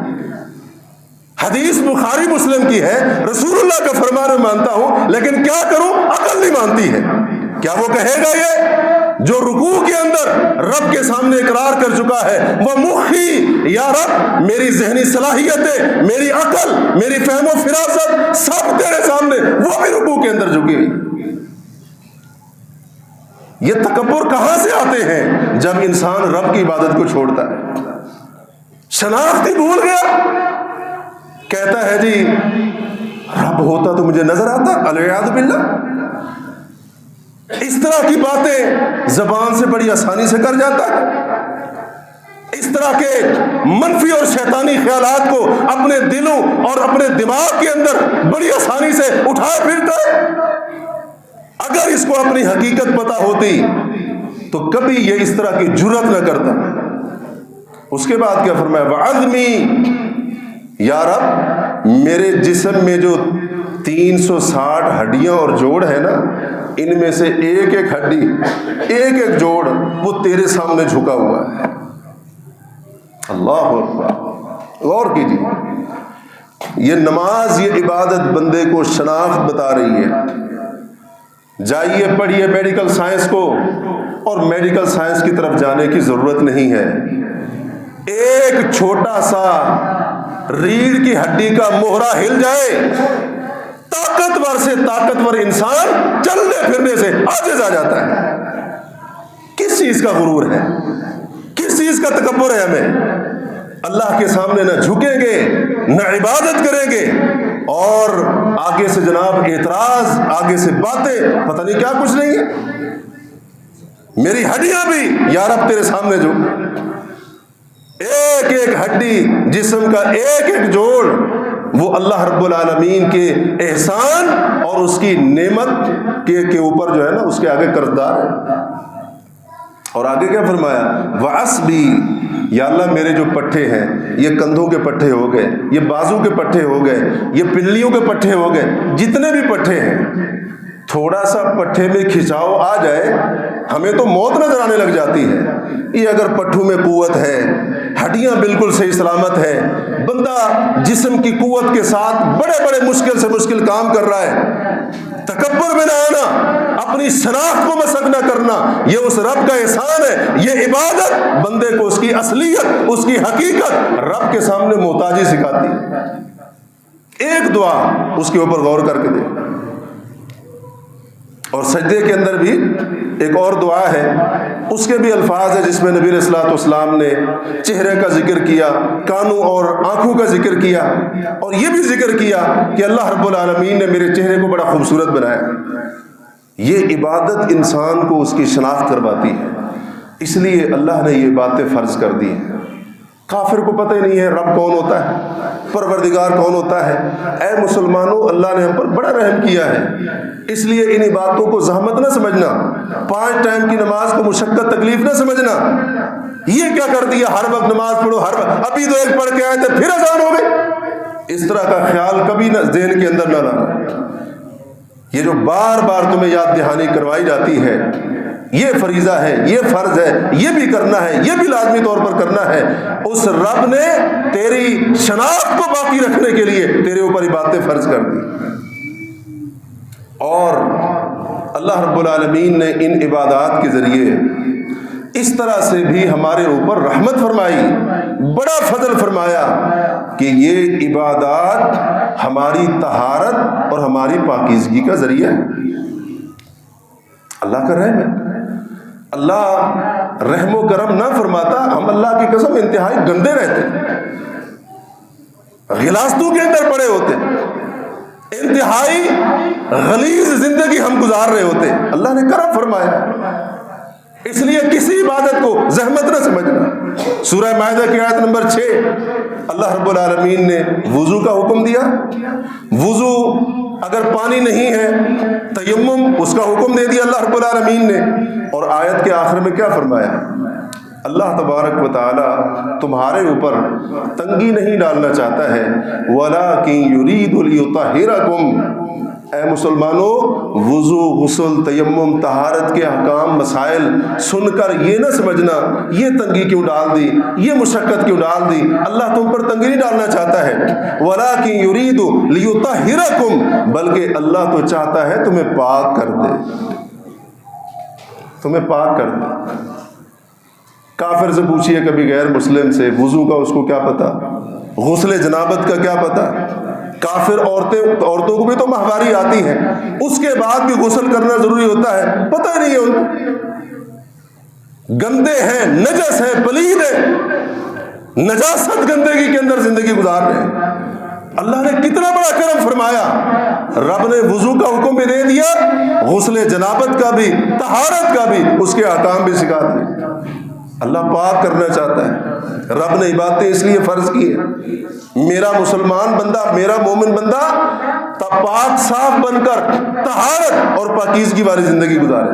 S1: حدیث بخاری مسلم کی ہے، رسول اللہ کا فرمان میں مانتا ہوں لیکن کیا کروں عقل نہیں مانتی ہے۔ کیا وہ کہے گا یہ جو رکوع کے اندر رب کے سامنے اقرار کر چکا ہے وہ مخی، یا رب میری ذہنی صلاحیتیں، میری عقل، میری فہم و فراست سب تیرے سامنے، وہ بھی رکوع کے اندر جھکی ہوئی؟ یہ تکبر کہاں سے آتے ہیں؟ جب انسان رب کی عبادت کو چھوڑتا ہے، شناخت ہی بھول گیا، کہتا ہے جی رب ہوتا تو مجھے نظر آتا، العیاذ باللہ۔ اس طرح کی باتیں زبان سے بڑی آسانی سے کر جاتا ہے، اس طرح کے منفی اور شیطانی خیالات کو اپنے دلوں اور اپنے دماغ کے اندر بڑی آسانی سے اٹھائے پھرتا ہے۔ اگر اس کو اپنی حقیقت پتہ ہوتی تو کبھی یہ اس طرح کی جرأت نہ کرتا۔ اس کے بعد کیا فرمایا؟ وَعَظْمِي، یا رب میرے جسم میں جو 360 ہڈیاں اور جوڑ ہے نا، ان میں سے ایک ایک ہڈی، ایک ایک جوڑ وہ تیرے سامنے جھکا ہوا ہے۔ اللہ اکبر، غور کیجیے، یہ نماز، یہ عبادت بندے کو شناخت بتا رہی ہے، جائیے پڑھیے میڈیکل سائنس کو، اور میڈیکل سائنس کی طرف جانے کی ضرورت نہیں ہے۔ ایک چھوٹا سا ریڑھ کی ہڈی کا موہرا ہل جائے، طاقتور سے طاقتور انسان چلنے پھرنے سے عاجز آ جاتا ہے۔ کس چیز کا غرور ہے، کس چیز کا تکبر ہے؟ ہمیں اللہ کے سامنے نہ جھکیں گے، نہ عبادت کریں گے، اور آگے سے جناب اعتراض، آگے سے باتیں، پتہ نہیں کیا کچھ نہیں ہے۔ میری ہڈیاں بھی یا رب تیرے سامنے جو ایک ایک ہڈی، جسم کا ایک ایک جوڑ، وہ اللہ رب العالمین کے احسان اور اس کی نعمت کے اوپر جو ہے نا، اس کے آگے قرضدار ہے۔ اور آگے کیا فرمایا؟ وَعَصْبِي، یا اللہ میرے جو پٹھے ہیں، یہ کندھوں کے پٹھے ہو گئے، یہ بازو کے پٹھے ہو گئے، یہ پنڈلیوں کے پٹھے ہو گئے، جتنے بھی پٹھے ہیں، تھوڑا سا پٹھے میں کھچاؤ آ جائے ہمیں تو موت نظر آنے لگ جاتی ہے۔ یہ اگر پٹھوں میں قوت ہے، ہڈیاں بالکل صحیح سلامت ہے، بندہ جسم کی قوت کے ساتھ بڑے بڑے مشکل سے مشکل کام کر رہا ہے، تکبر میں نہ آنا، اپنی شناخت کو مسخ نہ کرنا، یہ اس رب کا احسان ہے۔ یہ عبادت بندے کو اس کی اصلیت، اس کی حقیقت رب کے سامنے محتاجی سکھاتی ہے۔ ایک دعا اس کے اوپر غور کر کے دے۔ اور سجدے کے اندر بھی ایک اور دعا ہے، اس کے بھی الفاظ ہیں جس میں نبی علیہ الصلوۃ والسلام نے چہرے کا ذکر کیا، کانوں اور آنکھوں کا ذکر کیا، اور یہ بھی ذکر کیا کہ اللہ رب العالمین نے میرے چہرے کو بڑا خوبصورت بنایا۔ یہ عبادت انسان کو اس کی شناخت کرواتی ہے، اس لیے اللہ نے یہ باتیں فرض کر دی ہیں۔ کافر کو پتہ ہی نہیں ہے رب کون ہوتا ہے، پروردگار کون ہوتا ہے۔ اے مسلمانوں، اللہ نے ہم پر بڑا رحم کیا ہے، اس لیے ان باتوں کو زحمت نہ سمجھنا، 5 ٹائم کی نماز کو مشقت تکلیف نہ سمجھنا۔ یہ کیا کر دیا، ہر وقت نماز پڑھو، ہر وقت ابھی تو ایک پڑھ کے آئے تھے پھر اذان ہو گئی، اس طرح کا خیال کبھی نہ ذہن کے اندر نہ لانا۔ یہ جو بار بار تمہیں یاد دہانی کروائی جاتی ہے، یہ فریضہ ہے، یہ فرض ہے، یہ بھی کرنا ہے، یہ بھی لازمی طور پر کرنا ہے۔ اس رب نے تیری شناخت کو باقی رکھنے کے لیے تیرے اوپر عبادتیں فرض کر دی، اور اللہ رب العالمین نے ان عبادات کے ذریعے اس طرح سے بھی ہمارے اوپر رحمت فرمائی، بڑا فضل فرمایا کہ یہ عبادات ہماری طہارت اور ہماری پاکیزگی کا ذریعہ ہے۔ اللہ کا رحم ہے، اللہ رحم و کرم نہ فرماتا ہم اللہ کی قسم انتہائی گندے رہتے، غلاستوں کے اندر پڑے ہوتے، انتہائی غلیظ زندگی ہم گزار رہے ہوتے۔ اللہ نے کرم فرمایا، اس لیے کسی عبادت کو زحمت نہ سمجھنا۔ سورہ مائدہ کی آیت نمبر 6 اللہ رب العالمین نے وضو کا حکم دیا۔ وضو اگر پانی نہیں ہے، تیمم، اس کا حکم دے دیا اللہ رب العالمین نے۔ اور آیت کے آخر میں کیا فرمایا؟ اللہ تبارک و تعالی تمہارے اوپر تنگی نہیں ڈالنا چاہتا ہے، وَلَٰكِن يُرِيدُ لِيُطَهِّرَكُمْ۔ اے مسلمانوں، وضو، غسل، تیمم، طہارت کے احکام، مسائل سن کر یہ نہ سمجھنا یہ تنگی کیوں ڈال دی، یہ مشقت کیوں ڈال دی۔ اللہ تم پر تنگی نہیں ڈالنا چاہتا ہے، وَلَٰكِن يُرِيدُ لِيُطَهِّرَكُمْ، بلکہ اللہ تو چاہتا ہے تمہیں پاک کر دے، تمہیں پاک کر دے۔ کافر سے پوچھئے کبھی، غیر مسلم سے، وضو کا اس کو کیا پتا، غسل جنابت کا کیا پتا۔ کافر عورتوں کو بھی تو ماہواری آتی ہے، اس کے بعد بھی غسل کرنا ضروری ہوتا ہے، پتہ نہیں ہے ان کو، گندے ہیں، نجس ہیں، پلید ہیں، نجاست گندگی کے اندر زندگی گزار رہے ہیں۔ اللہ نے کتنا بڑا کرم فرمایا، رب نے وضو کا حکم بھی دے دیا، غسل جنابت کا بھی، طہارت کا بھی، اس کے احکام بھی سکھا دیے۔ اللہ پاک کرنا چاہتا ہے، رب نے عبادتیں اس لیے فرض کی ہے، میرا مسلمان بندہ، میرا مومن بندہ پاک صاف بن کر طہارت اور پاکیزگی والی زندگی گزارے۔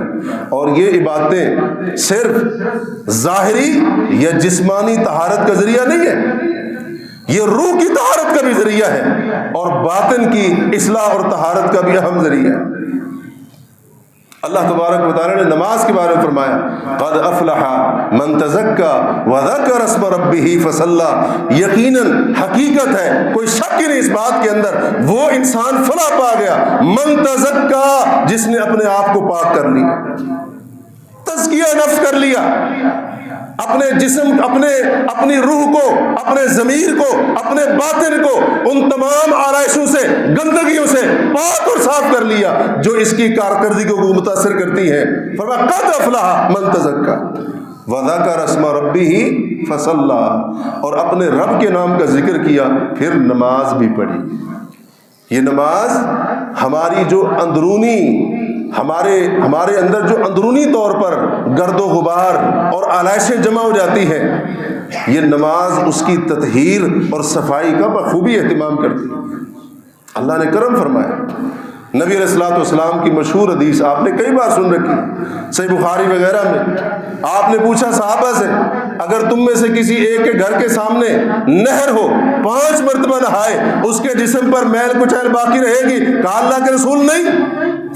S1: اور یہ عبادتیں صرف ظاہری یا جسمانی طہارت کا ذریعہ نہیں ہے، یہ روح کی طہارت کا بھی ذریعہ ہے، اور باطن کی اصلاح اور طہارت کا بھی اہم ذریعہ ہے۔ اللہ تبارک و تعالیٰ نے نماز کے بارے میں فرمایا قد افلح من تزکا وذکر اسم ربہ فصلی، یقیناً حقیقت ہے، کوئی شک ہی نہیں اس بات کے اندر، وہ انسان فلاح پا گیا، من تزکا، جس نے اپنے آپ کو پاک کر لیا، تزکیہ نفس کر لیا، اپنے جسم، اپنی روح کو، اپنے ضمیر کو، اپنے باطن کو ان تمام آرائشوں سے، گندگیوں سے پاک اور صاف کر لیا جو اس کی کارکردگی کو متاثر کرتی ہے۔ فرمایا قد افلح من تزکا وذکر اسم ربہ فصلی، اور اپنے رب کے نام کا ذکر کیا، پھر نماز بھی پڑھی۔ یہ نماز ہماری جو اندرونی، ہمارے اندر جو اندرونی طور پر گرد و غبار اور آلائشیں جمع ہو جاتی ہیں، یہ نماز اس کی تطہیر اور صفائی کا بخوبی اہتمام کرتی ہے۔ اللہ نے کرم فرمایا۔ نبی علیہ الصلوۃ والسلام کی مشہور حدیث آپ نے کئی بار سن رکھی، صحیح بخاری وغیرہ میں، آپ نے پوچھا صحابہ سے اگر تم میں سے کسی ایک کے گھر کے سامنے نہر ہو، 5 مرتبہ نہائے، اس کے جسم پر میل کچیل باقی رہے گی؟ کہا اللہ کے رسول نہیں۔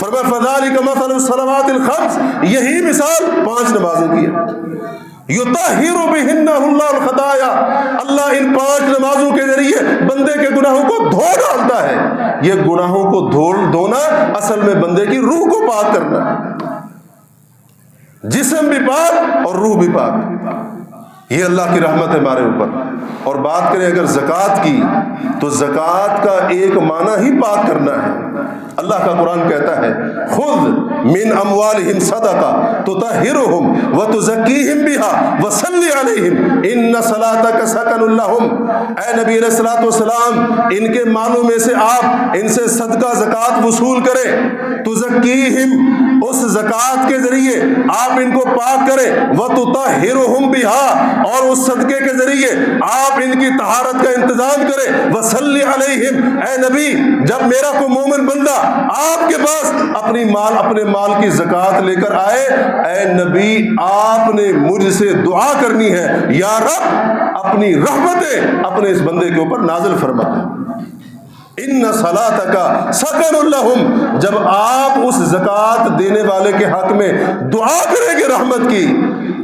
S1: فرمایا فذلک مثل الصلوات الخمس، یہی مثال 5 نمازوں کی ہے۔ یطہر بہن اللہ الخطایا، اللہ ان 5 نمازوں کے ذریعے بندے کے گناہوں کو دھو ڈالتا ہے۔ یہ گناہوں کو دھونا اصل میں بندے کی روح کو پاک کرنا ہے، جسم بھی پاک اور روح بھی پاک۔ یہ اللہ کی رحمت ہے ہمارے اوپر۔ اور بات کریں اگر زکوٰۃ کی، تو زکوٰۃ کا ایک معنی ہی پاک کرنا ہے۔ اللہ کا قرآن کہتا ہے خذ من اموالہم صدقہ تطہرہم وتزکیہم بہا وصلی علیہم ان صلاتک سکن لہم۔ اے نبی علیہ الصلوۃ والسلام، ان کے مالوں میں سے آپ ان سے صدقہ زکوٰۃ وصول کریں، تزکیہم، اس زکوٰۃ کے ذریعے آپ ان کو پاک کریں، وتطہرہم بہا، اور اس صدقے کے ذریعے آپ ان کی طہارت کا انتظام کریں، وصلی علیہم، اے نبی جب میرا کوئی مومن بندہ آپ کے پاس اپنے مال کی زکوٰۃ لے کر آئے، اے نبی آپ نے مجھ سے دعا کرنی ہے، یا رب اپنی رحمتیں اپنے اس بندے کے اوپر نازل فرما، ان صلاتک سکن لہم۔ جب آپ اس زکوٰۃ دینے والے کے حق میں دعا کریں گے رحمت کی،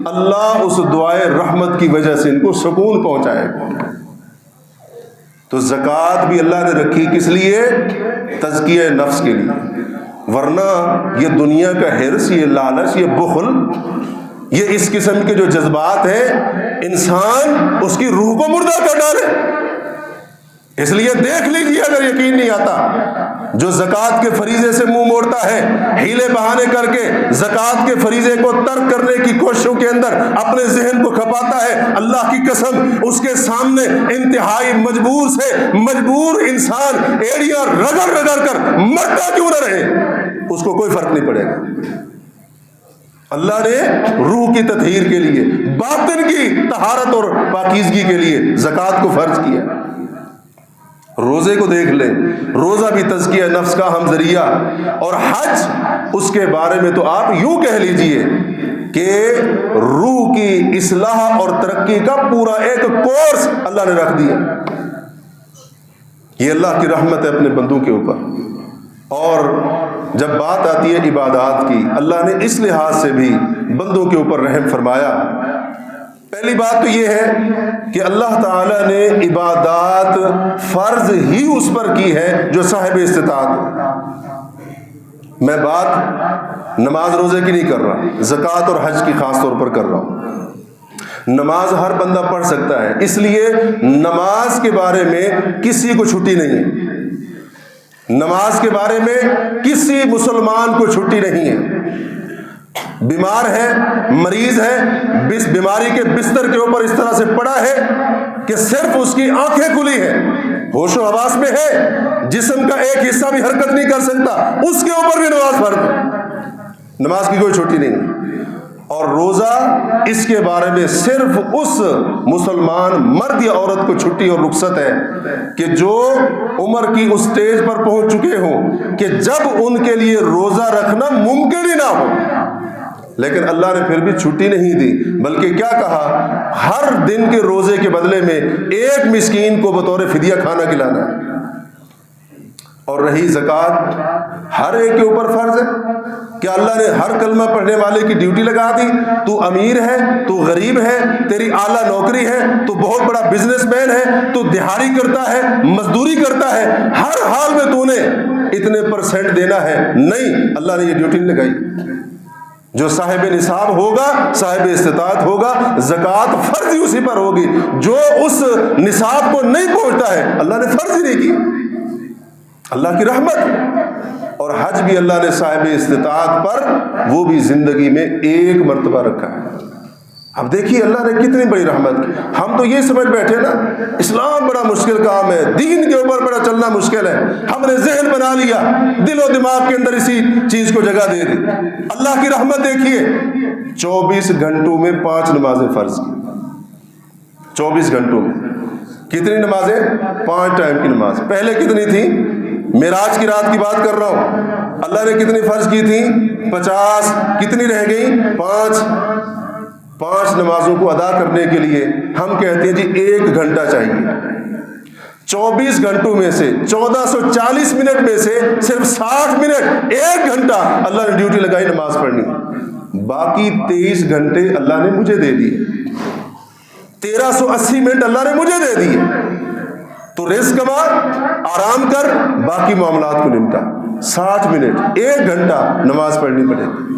S1: اللہ اس دعائے رحمت کی وجہ سے ان کو سکون پہنچائے گا۔ تو زکوٰۃ بھی اللہ نے رکھی کس لیے؟ تزکیہ نفس کے لیے، ورنہ یہ دنیا کا حرص، یہ لالچ، یہ بخل، یہ اس قسم کے جو جذبات ہیں، انسان اس کی روح کو مردہ کر ڈالے۔ اس لیے دیکھ لیجیے اگر یقین نہیں آتا، جو زکوٰۃ کے فریضے سے منہ موڑتا ہے، ہیلے بہانے کر کے زکوٰۃ کے فریضے کو ترک کرنے کی کوششوں کے اندر اپنے ذہن کو کھپاتا ہے، اللہ کی قسم اس کے سامنے انتہائی مجبور انسان ایڑیاں رگڑ رگڑ کر مرتا کیوں نہ رہے، اس کو کوئی فرق نہیں پڑے گا۔ اللہ نے روح کی تطہیر کے لیے، باطن کی طہارت اور پاکیزگی کے لیے زکوٰۃ کو فرض کیا۔ روزے کو دیکھ لیں، روزہ بھی تزکیہ نفس کا ہم ذریعہ، اور حج اس کے بارے میں تو آپ یوں کہہ لیجئے کہ روح کی اصلاح اور ترقی کا پورا ایک کورس اللہ نے رکھ دیا۔ یہ اللہ کی رحمت ہے اپنے بندوں کے اوپر۔ اور جب بات آتی ہے عبادات کی، اللہ نے اس لحاظ سے بھی بندوں کے اوپر رحم فرمایا۔ پہلی بات تو یہ ہے کہ اللہ تعالیٰ نے عبادات فرض ہی اس پر کی ہے جو صاحب استطاعت ہو۔ میں بات نماز روزے کی نہیں کر رہا، زکوٰۃ اور حج کی خاص طور پر کر رہا ہوں۔ نماز ہر بندہ پڑھ سکتا ہے، اس لیے نماز کے بارے میں کسی کو چھٹی نہیں ہے۔ نماز کے بارے میں کسی مسلمان کو چھٹی نہیں ہے۔ بیمار ہے، مریض ہے، بیماری کے بستر کے اوپر اس طرح سے پڑا ہے کہ صرف اس کی آنکھیں کھلی ہیں، ہوش و حواس میں ہے، جسم کا ایک حصہ بھی حرکت نہیں کر سکتا، اس کے اوپر بھی نماز فرض ہے۔ نماز کی کوئی چھٹی نہیں۔ اور روزہ اس کے بارے میں صرف اس مسلمان مرد یا عورت کو چھٹی اور رخصت ہے کہ جو عمر کی اس سٹیج پر پہنچ چکے ہوں کہ جب ان کے لیے روزہ رکھنا ممکن ہی نہ ہو۔ لیکن اللہ نے پھر بھی چھٹی نہیں دی، بلکہ کیا کہا، ہر دن کے روزے کے بدلے میں ایک مسکین کو بطور فدیہ کھانا کھلانا ہے۔ اور رہی زکوٰۃ، ہر ایک کے اوپر فرض ہے۔ کیا اللہ نے ہر کلمہ پڑھنے والے کی ڈیوٹی لگا دی؟ تو امیر ہے، تو غریب ہے، تیری اعلیٰ نوکری ہے، تو بہت بڑا بزنس مین ہے، تو دہاڑی کرتا ہے، مزدوری کرتا ہے، ہر حال میں تو نے اتنے پرسنٹ دینا ہے؟ نہیں، اللہ نے یہ ڈیوٹی نہیں لگائی۔ جو صاحب نصاب ہوگا، صاحب استطاعت ہوگا، زکوٰۃ فرض ہی اسی پر ہوگی۔ جو اس نصاب کو نہیں پہنچتا ہے، اللہ نے فرض ہی نہیں کی، اللہ کی رحمت۔ اور حج بھی اللہ نے صاحب استطاعت پر وہ بھی زندگی میں ایک مرتبہ رکھا ہے۔ اب دیکھیے اللہ نے کتنی بڑی رحمت کی۔ ہم تو یہ سمجھ بیٹھے نا اسلام بڑا مشکل کام ہے، دین کے اوپر بڑا چلنا مشکل ہے، ہم نے ذہن بنا لیا، دل و دماغ کے اندر اسی چیز کو جگہ دے دی۔ اللہ کی رحمت دیکھیے، 24 گھنٹوں میں 5 نمازیں فرض کی۔ 24 گھنٹوں میں کتنی نمازیں؟ 5 ٹائم کی نماز۔ پہلے کتنی تھی؟ معراج کی رات کی بات کر رہا ہوں، اللہ نے کتنی فرض کی تھی؟ 50۔ کتنی رہ گئی؟ 5 نمازوں کو ادا کرنے کے لیے ہم کہتے ہیں جی 1 گھنٹہ چاہیے۔ 24 گھنٹوں میں سے 1440 منٹ میں سے صرف 60 منٹ، 1 گھنٹہ اللہ نے ڈیوٹی لگائی نماز پڑھنی، باقی 23 گھنٹے اللہ نے مجھے دے دیے، 1380 منٹ اللہ نے مجھے دے دیے۔ تو رزق کما، آرام کر، باقی معاملات کو نمٹا۔ 60 منٹ، 1 گھنٹہ نماز پڑھنی پڑے گی۔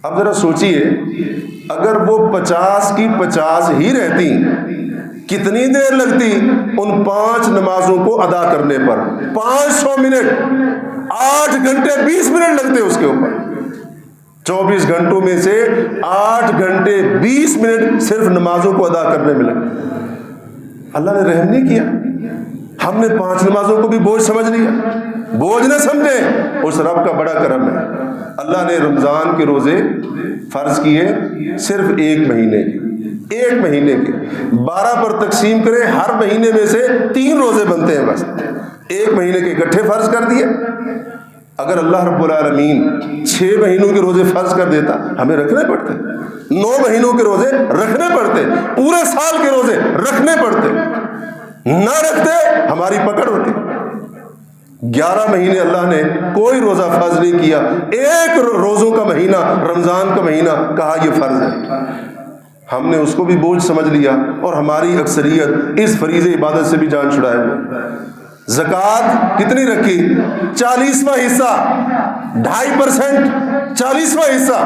S1: اب ذرا سوچئے، اگر وہ 50 کی 50 ہی رہتی، کتنی دیر لگتی ان 5 نمازوں کو ادا کرنے پر؟ 500 منٹ، 8 گھنٹے 20 منٹ لگتے اس کے اوپر۔ 24 گھنٹوں میں سے 8 گھنٹے 20 منٹ صرف نمازوں کو ادا کرنے میں لگے۔ اللہ نے رحم نہیں کیا؟ ہم نے 5 نمازوں کو بھی بوجھ سمجھ لیا۔ بوجھ نہ سمجھے، اس رب کا بڑا کرم ہے۔ اللہ نے رمضان کے روزے فرض کیے صرف 1 مہینے کے، 1 مہینے کے 12 پر تقسیم کرے، ہر مہینے میں سے 3 روزے بنتے ہیں، بس 1 مہینے کے اکٹھے فرض کر دیے۔ اگر اللہ رب العالمین 6 مہینوں کے روزے فرض کر دیتا، ہمیں رکھنے پڑتے، 9 مہینوں کے روزے رکھنے پڑتے، پورے سال کے روزے رکھنے پڑتے، نہ رکھتے ہماری پکڑ ہوتی۔ 11 مہینے اللہ نے کوئی روزہ فرض نہیں کیا، 1 روزوں کا مہینہ رمضان کا مہینہ کہا یہ فرض ہے۔ ہم نے اس کو بھی بوجھ سمجھ لیا، اور ہماری اکثریت اس فریض عبادت سے بھی جان چھڑائے ہوئے۔ زکوٰۃ کتنی رکھی؟ 40واں حصہ، 2.5%، 40واں حصہ،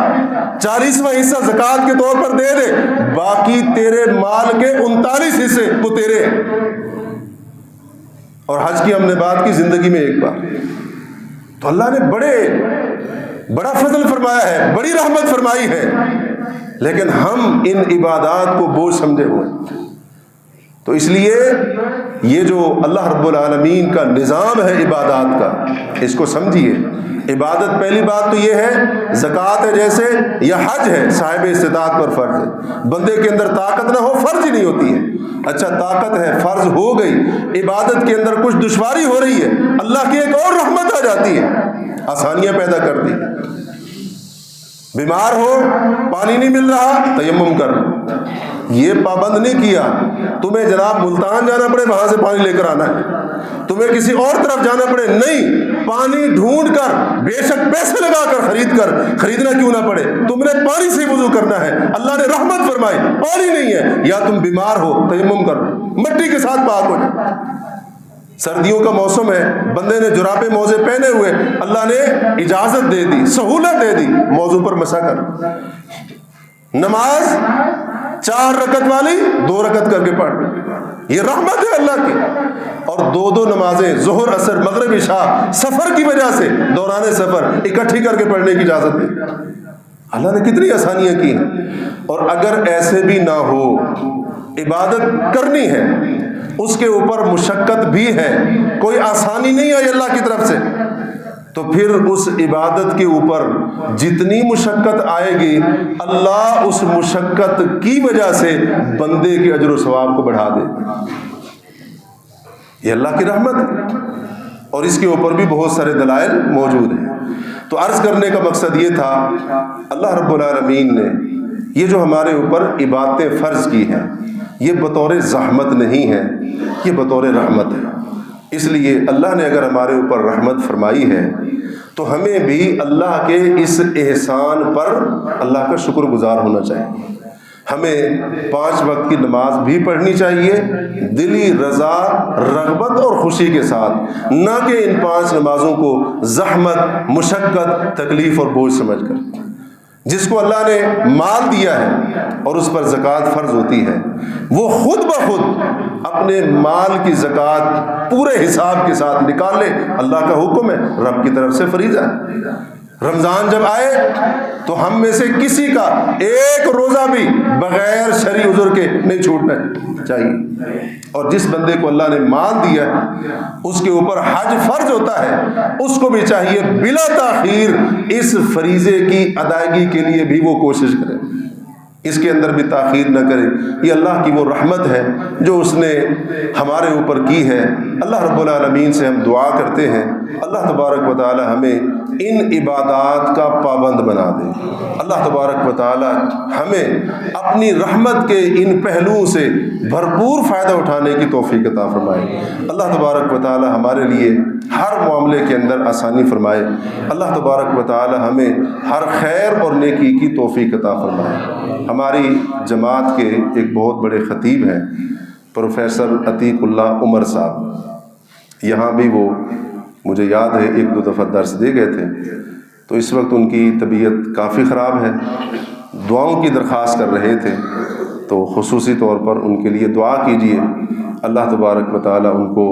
S1: 40واں حصہ زکوٰۃ کے طور پر دے دے، باقی تیرے مال کے 39 حصے وہ تیرے ہیں۔ اور حج کی ہم نے بات کی زندگی میں 1 بار، تو اللہ نے بڑا فضل فرمایا ہے، بڑی رحمت فرمائی ہے، لیکن ہم ان عبادات کو بوجھ سمجھے ہوئے۔ تو اس لیے یہ جو اللہ رب العالمین کا نظام ہے عبادات کا، اس کو سمجھیے۔ عبادت پہلی بات تو یہ ہے، زکوٰۃ ہے جیسے، یا حج ہے صاحب استطاعت پر فرض ہے۔ بندے کے اندر طاقت نہ ہو فرض ہی نہیں ہوتی ہے۔ اچھا طاقت ہے، فرض ہو گئی، عبادت کے اندر کچھ دشواری ہو رہی ہے، اللہ کی ایک اور رحمت آ جاتی ہے، آسانیاں پیدا کر دی۔ بیمار ہو، پانی نہیں مل رہا، تیمم کر، یہ پابند نہیں کیا تمہیں جناب ملتان جانا پڑے وہاں سے پانی لے کر آنا ہے، تمہیں کسی اور طرف جانا پڑے، نہیں، پانی ڈھونڈ کر، بے شک پیسے لگا کر خریدنا کیوں نہ پڑے، تم نے پانی سے وضو کرنا ہے۔ اللہ نے رحمت فرمائی، پانی نہیں ہے، یا تم بیمار ہو تیمم کر، مٹی کے ساتھ پاک ہو جائے۔ سردیوں کا موسم ہے، بندے نے جرابے موزے پہنے ہوئے، اللہ نے اجازت دے دی، سہولت دے دی، موضوع پر مسح کر۔ نماز 4 رکعت والی 2 رکعت کر کے پڑھ، یہ رحمت ہے اللہ کی۔ اور 2 نمازیں ظہر عصر مغرب عشاء سفر کی وجہ سے، دوران سفر اکٹھی کر کے پڑھنے کی اجازت دی۔ اللہ نے کتنی آسانیاں کی ہیں۔ اور اگر ایسے بھی نہ ہو، عبادت کرنی ہے، اس کے اوپر مشقت بھی ہے، کوئی آسانی نہیں آئی اللہ کی طرف سے، تو پھر اس عبادت کے اوپر جتنی مشقت آئے گی، اللہ اس مشقت کی وجہ سے بندے کے اجر و ثواب کو بڑھا دے۔ یہ اللہ کی رحمت ہے، اور اس کے اوپر بھی بہت سارے دلائل موجود ہیں۔ تو عرض کرنے کا مقصد یہ تھا، اللہ رب العالمین نے یہ جو ہمارے اوپر عبادتیں فرض کی ہیں، یہ بطور زحمت نہیں ہے، یہ بطور رحمت ہے۔ اس لیے اللہ نے اگر ہمارے اوپر رحمت فرمائی ہے تو ہمیں بھی اللہ کے اس احسان پر اللہ کا شکر گزار ہونا چاہیے. ہمیں 5 وقت کی نماز بھی پڑھنی چاہیے دلی رضا رغبت اور خوشی کے ساتھ، نہ کہ ان 5 نمازوں کو زحمت مشقت تکلیف اور بوجھ سمجھ کر. جس کو اللہ نے مال دیا ہے اور اس پر زکوٰۃ فرض ہوتی ہے، وہ خود بخود اپنے مال کی زکوٰۃ پورے حساب کے ساتھ نکال لے. اللہ کا حکم ہے، رب کی طرف سے فریضہ ہے. رمضان جب آئے تو ہم میں سے کسی کا ایک روزہ بھی بغیر شرعی عذر کے نہیں چھوٹنا چاہیے. اور جس بندے کو اللہ نے مال دیا اس کے اوپر حج فرض ہوتا ہے، اس کو بھی چاہیے بلا تاخیر اس فریضے کی ادائیگی کے لیے بھی وہ کوشش کرے، اس کے اندر بھی تاخیر نہ کرے. یہ اللہ کی وہ رحمت ہے جو اس نے ہمارے اوپر کی ہے. اللہ رب العالمین سے ہم دعا کرتے ہیں اللہ تبارک و تعالی ہمیں ان عبادات کا پابند بنا دے. اللہ تبارک و تعالی ہمیں اپنی رحمت کے ان پہلوؤں سے بھرپور فائدہ اٹھانے کی توفیق عطا فرمائے. اللہ تبارک و تعالی ہمارے لیے ہر معاملے کے اندر آسانی فرمائے. اللہ تبارک و تعالی ہمیں ہر خیر اور نیکی کی توفیق عطا فرمائے. ہماری جماعت کے ایک بہت بڑے خطیب ہیں پروفیسر عتیق اللہ عمر صاحب. یہاں بھی وہ مجھے یاد ہے 1-2 دفعہ درس دے گئے تھے. تو اس وقت ان کی طبیعت کافی خراب ہے، دعاؤں کی درخواست کر رہے تھے. تو خصوصی طور پر ان کے لیے دعا کیجیے اللہ تبارک و تعالیٰ ان کو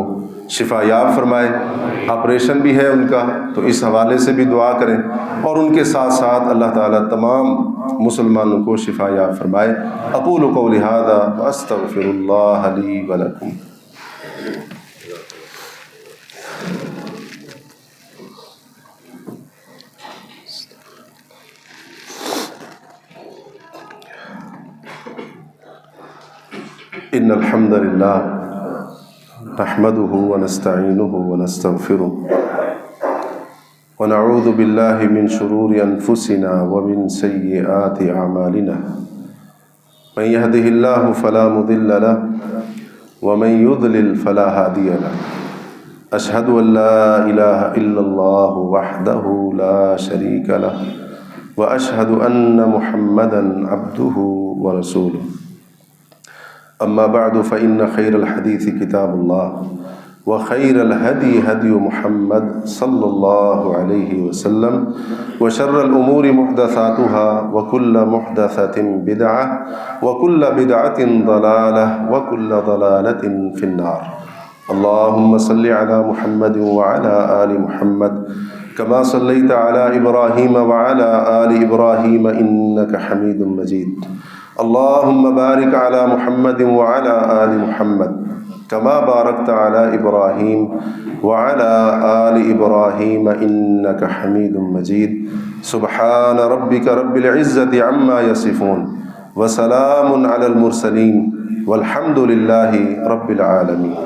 S1: شفا یاب فرمائے. آپریشن بھی ہے ان کا، تو اس حوالے سے بھی دعا کریں، اور ان کے ساتھ ساتھ اللہ تعالیٰ تمام مسلمانوں کو شفا یاب فرمائے. اقول قولی ھذا واستغفر اللہ لی ولکم. ان الحمد للہ نحمده ونستعینه ونستغفره ونعوذ باللہ من شرور انفسنا ومن سیئات اعمالنا. من يهده الله فلا مضل له ومن يضلل فلا هادي له. اشهد ان لا اله الا الله وحده لا شريك له واشهد ان محمدا عبده ورسوله. اما بعد فإن خير الحديث كتاب الله وخير الهدي هدي محمد صلى الله عليه وسلم وشر الأمور محدثاتها وكل محدثة بدعة وكل بدعة ضلالة وكل ضلالة في النار. اللهم صل على محمد وعلى آل محمد كما صليت على إبراهيم وعلى آل إبراهيم إنك حميد مجيد. اللهم بارك على محمد وعلى آل محمد كما باركت على إبراهيم وعلى آل إبراهيم إنك حميد مجيد. سبحان ربك رب العزة عما يصفون وسلام على المرسلين والحمد لله رب العالمين.